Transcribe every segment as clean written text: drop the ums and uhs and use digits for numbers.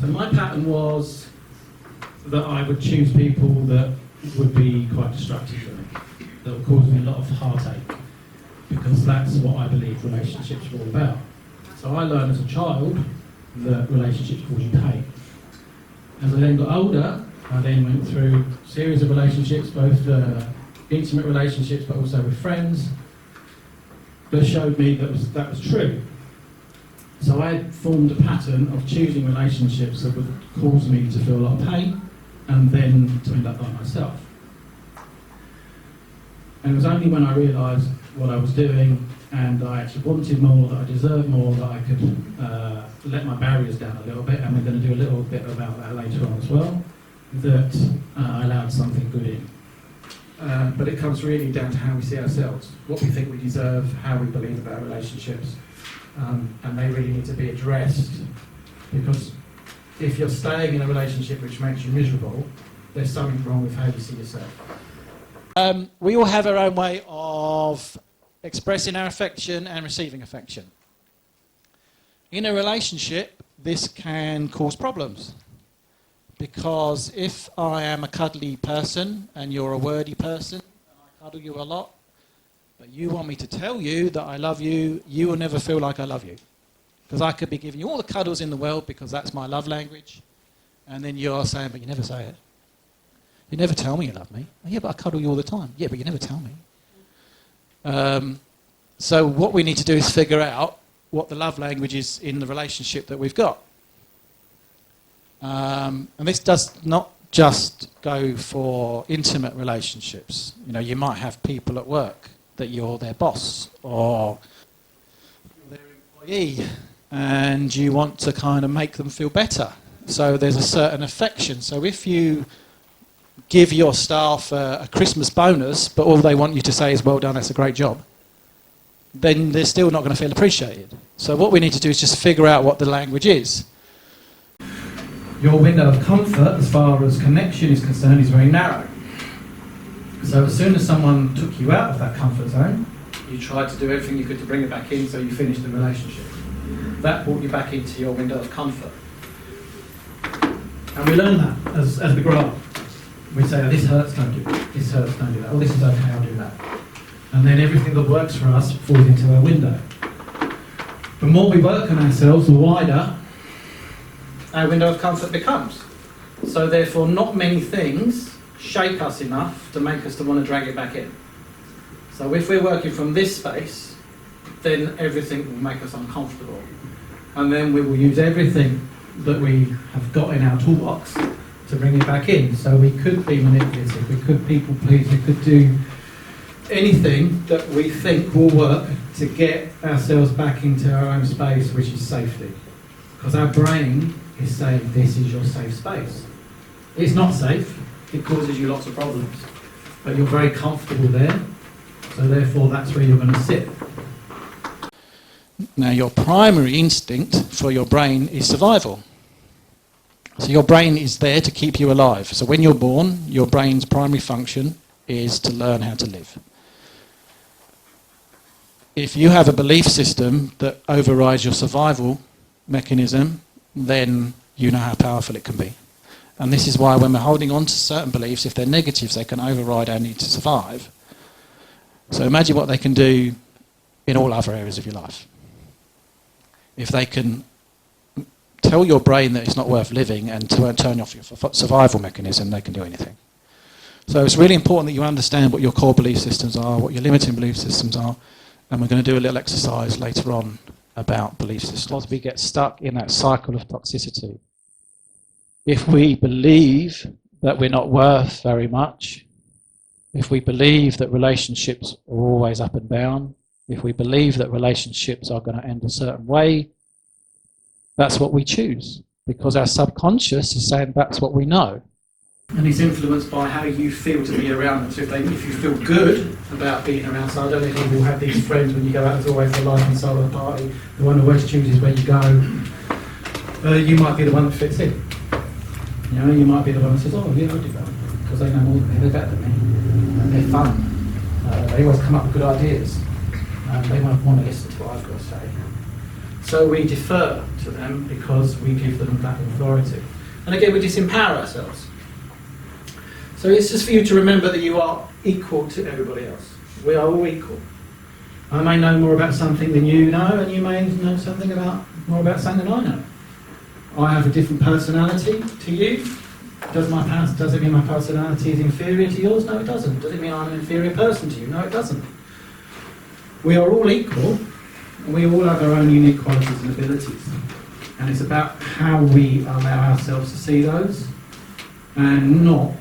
So my pattern was that I would choose people that would be quite destructive for me, that would cause me a lot of heartache, because that's what I believe relationships are all about. So I learned as a child that relationships cause you pain. As I then got older, I then went through a series of relationships, both intimate relationships but also with friends, that showed me that was true. So I formed a pattern of choosing relationships that would cause me to feel a lot of pain and then to end up by myself. And it was only when I realised what I was doing and I actually wanted more, that I deserved more, that I could let my barriers down a little bit, and we're going to do a little bit about that later on as well, that I allowed something good in. But it comes really down to how we see ourselves, what we think we deserve, how we believe about relationships, and they really need to be addressed, because if you're staying in a relationship which makes you miserable, there's something wrong with how you see yourself. We all have our own way of expressing our affection and receiving affection. In a relationship, this can cause problems, because if I am a cuddly person and you're a wordy person and I cuddle you a lot, but you want me to tell you that I love you, you will never feel like I love you, because I could be giving you all the cuddles in the world because that's my love language, and then you're saying, but you never say it. You never tell me you love me. Oh, yeah, but I cuddle you all the time. Yeah, but you never tell me. So what we need to do is figure out what the love language is in the relationship that we've got. And this does not just go for intimate relationships. You know, you might have people at work that you're their boss or you're their employee, and you want to kind of make them feel better. So there's a certain affection. So if you give your staff a Christmas bonus, but all they want you to say is, well done, that's a great job, then they're still not going to feel appreciated. So what we need to do is just figure out what the language is. Your window of comfort, as far as connection is concerned, is very narrow. So as soon as someone took you out of that comfort zone, you tried to do everything you could to bring it back in, so you finished the relationship. That brought you back into your window of comfort. And we learn that as we grow up. We say, oh, this hurts, don't do that. This hurts, don't do that. Oh, this is okay, I'll do that. And then everything that works for us falls into our window. The more we work on ourselves, the wider our window of comfort becomes. So therefore, not many things shake us enough to make us to want to drag it back in. So if we're working from this space, then everything will make us uncomfortable. And then we will use everything that we have got in our toolbox to bring it back in. So we could be manipulative, we could people please, we could do anything that we think will work to get ourselves back into our own space, which is safety. Because our brain is saying, this is your safe space. It's not safe, it causes you lots of problems, but you're very comfortable there, so therefore that's where you're going to sit. Now, your primary instinct for your brain is survival. So your brain is there to keep you alive. So when you're born, your brain's primary function is to learn how to live. If you have a belief system that overrides your survival mechanism, then you know how powerful it can be. And this is why when we're holding on to certain beliefs, if they're negatives, they can override our need to survive. So imagine what they can do in all other areas of your life. If they can tell your brain that it's not worth living and to turn off your survival mechanism, they can do anything. So it's really important that you understand what your core belief systems are, what your limiting belief systems are, and we're going to do a little exercise later on about belief systems. Because we get stuck in that cycle of toxicity. If we believe that we're not worth very much, if we believe that relationships are always up and down, if we believe that relationships are going to end a certain way, that's what we choose, because our subconscious is saying that's what we know. And it's influenced by how you feel to be around them. So if you feel good about being around, so I don't know if you will have these friends when you go out, there's always the life and soul of the party, the one who always chooses where you go. You might be the one that fits in. You know, you might be the one that says, oh yeah, I'll do that, because they know more than me, they're better than me, and they're fun. They always come up with good ideas. They won't want to listen to what I've got to say. So we defer to them because we give them that authority. And again, we disempower ourselves. So it's just for you to remember that you are equal to everybody else. We are all equal. I may know more about something than you know, and you may know something more about something than I know. I have a different personality to you. Does it mean my personality is inferior to yours? No, it doesn't. Does it mean I'm an inferior person to you? No, it doesn't. We are all equal, and we all have our own unique qualities and abilities. And it's about how we allow ourselves to see those and not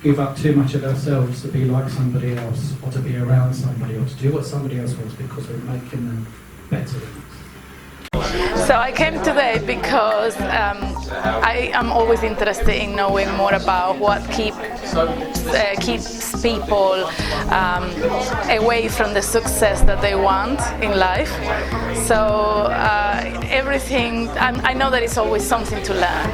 give up too much of ourselves to be like somebody else, or to be around somebody, or to do what somebody else wants because we're making them better than us. So I came today because I am always interested in knowing more about what keeps people away from the success that they want in life. So everything, I know that it's always something to learn.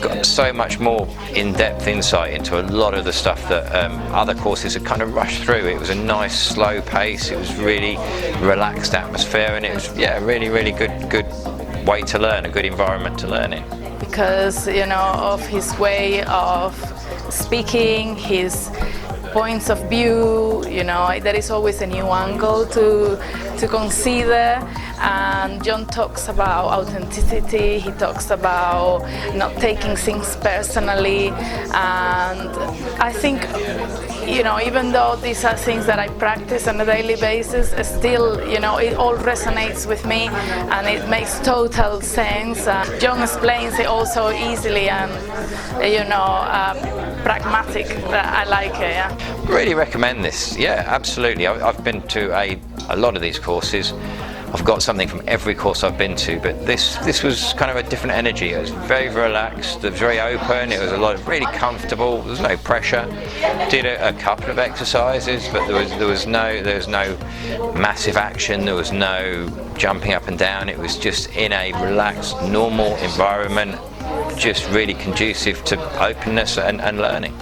Got so much more in-depth insight into a lot of the stuff that other courses had kind of rushed through. It was a nice slow pace, it was really relaxed atmosphere, and it was really good way to learn, a good environment to learn in. Because of his way of speaking, his points of view, there is always a new angle to consider. And John talks about authenticity, he talks about not taking things personally, and I think, even though these are things that I practice on a daily basis, still, it all resonates with me and it makes total sense. John explains it also easily and, pragmatic. I like it, yeah. Really recommend this, yeah, absolutely. I've been to a lot of these courses. I've got something from every course I've been to, but this was kind of a different energy. It was very relaxed, it was very open, it was really comfortable, there was no pressure. Did a couple of exercises, but there was no massive action, there was no jumping up and down. It was just in a relaxed, normal environment, just really conducive to openness and learning.